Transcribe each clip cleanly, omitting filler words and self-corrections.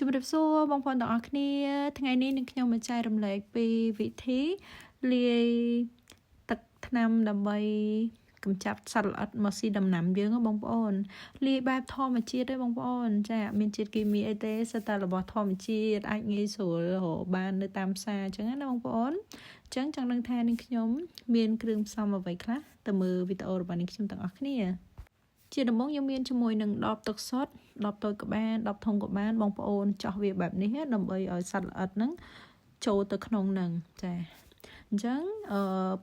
ជម្រាបសួរបងប្អូនទាំងអស់គ្នាថ្ងៃនេះនឹងខ្ញុំមកចែករំលែកពីវិធីលាយទឹកថ្នាំដើម្បីកម្ចាត់សត្វល្អិតមកស៊ីដំណាំយើងបងប្អូនលាយបែបធម្មជាតិទេបងប្អូនចាមានជាតិគីមីអីទេសតែរបស់ធម្មជាតិអាចងាយស្រួលរកបាននៅតាមផ្សារអញ្ចឹងណាបងប្អូនអញ្ចឹងចង់ដឹងថានឹងខ្ញុំមានគ្រឿងផ្សំអ្វីខ្លះទៅមើលវីដេអូរបស់នេះខ្ញុំទាំងអស់គ្នាជាដំបូងយើងមានជាមួយនឹងដបទឹកសុទ្ធ10តូចក៏បាន10ធំក៏បានបងប្អូនចោះវាបែបនេះដើម្បីឲ្យសត្វល្អិតហ្នឹងចូលទៅក្នុងហ្នឹងចាអញ្ចឹង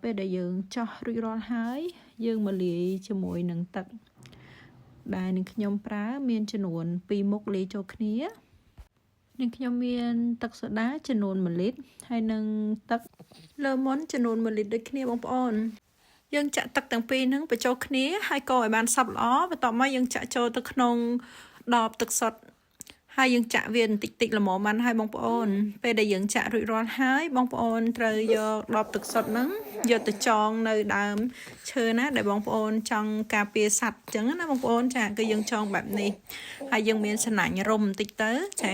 ពេលដែលយើងចោះរួចរាល់ហើយយើងមកលាយជាមួយនឹងទឹកដែលនឹងខ្ញុំប្រើមានចំនួន2មុខលាយចូលគ្នានឹងខ្ញុំមានទឹកសូដាចំនួន1លីត្រហើយនឹងទឹកលើមុនចំនួន1លីត្រដូចគ្នាបងប្អូនយើងចាក់ទឹកទាំងពីរហ្នឹងបញ្ចូលគ្នាហើយកូរឲ្យបានសព្វល្អបន្ទាប់មកយើងចាក់ចូលទៅក្នុងដបទឹកសុទ្ធហើយយើងចាក់វាបន្តិចល្មមបានហើយបងប្អូនពេលដែលយើងចាក់រួចរាល់ហើយបងប្អូនត្រូវយកដបទឹកសុទ្ធហ្នឹងយកទៅចងនៅដើមឈើណាដែលបងប្អូនចង់ការពារសត្វអញ្ចឹងណាបងប្អូនចាគឺយើងចងបែបនេះហើយយើងមានសណាញ់រុំបន្តិចទៅចា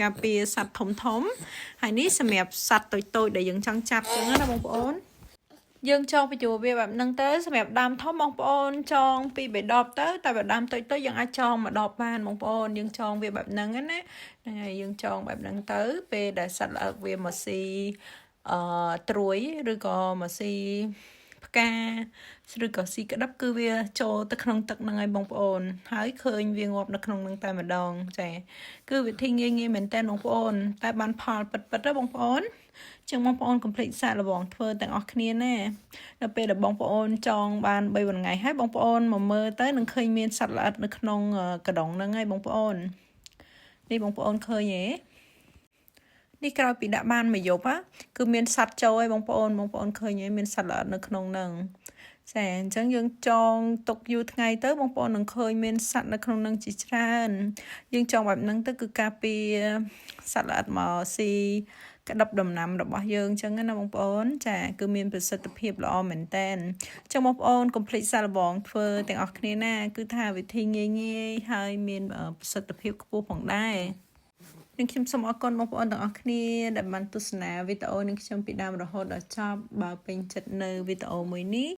ការពារសត្វធំហើយនេះសម្រាប់សត្វតូចដែលយើងចង់ចាប់អញ្ចឹងណាបងប្អូនយើងចងបញ្ចូលវាបែបហ្នឹងទៅសម្រាប់ដើមធំបងប្អូនចងពី3ដបទៅតែបើដើមតូចយើងអាចចងមួយដបបានបងប្អូនយើងចងវាបែបហ្នឹងណាហើយយើងចងបែបហ្នឹងទៅពេលដែលសត្វល្អិតវាមកស៊ីត្រួយឬក៏មកស៊ីផ្កាឬក៏ស៊ីក្តឹបគឺវាចូលទៅក្នុងទឹកហ្នឹងហើយបងប្អូនហើយឃើញវាងាប់នៅក្នុងហ្នឹងតែម្ដងចាគឺវិធីងាយមែនតើបងប្អូនតែបានផលពិតទេបងប្អូនចឹងបងប្អូនកុំភ្លេចសាកល្បងធ្វើទាំងអស់គ្នាណាដល់ពេលដែលបងប្អូនចងបាន3 ថ្ងៃហើយបងប្អូនមកមើលទៅនឹងឃើញមានសត្វល្អិតនៅក្នុងកដុងហ្នឹងហើយបងប្អូននេះបងប្អូនឃើញទេនេះក្រោយពីដាក់បានមួយយប់គឺមានសត្វចូលហើយបងប្អូនឃើញហើយមានសត្វល្អិតនៅក្នុងហ្នឹងចាអញ្ចឹងយើងចងទុកយូរថ្ងៃទៅបងប្អូននឹងឃើញមានសត្វនៅក្នុងហ្នឹងជាច្រើនយើងចងបែបហ្នឹងទៅគឺការពារសត្វល្អិតមកស៊ីក្តឹបដំណាំរបស់យើងអញ្ចឹងណាបងប្អូនចាគឺមានប្រសិទ្ធភាពល្អមែនតើអញ្ចឹងបងប្អូនកុំភ្លេចសាកល្បងធ្វើទាំងអស់គ្នាណាគឺថាវិធីងាយហើយមានប្រសិទ្ធភាពខ្ពស់ផងដែរនឹងខ្ញុំសូមអរគុណបងប្អូនទាំងអស់គ្នាដែលបានទស្សនាវីដេអូនឹងខ្ញុំពីដើមរហូតដល់ចប់បើពេញចិត្តនៅវីដេអូមួយនេះ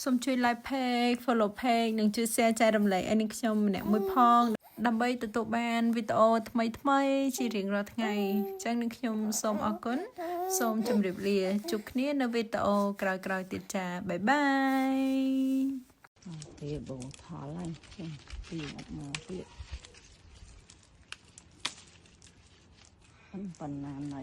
សូមជួយ like page follow page និងជួយ share ចែករំលែកឲ្យនឹងខ្ញុំម្នាក់មួយផងដើម្បីទទួលបានវីដេអូថ្មីជារៀងរាល់ថ្ងៃអញ្ចឹងនឹងខ្ញុំសូមអរគុណសូមជម្រាបលាជួបគ្នានៅវីដេអូក្រោយៗទៀតចាបាយបាយទេបងថលហើយពីអត់មកទៀតប៉ុណ្ណាណៃ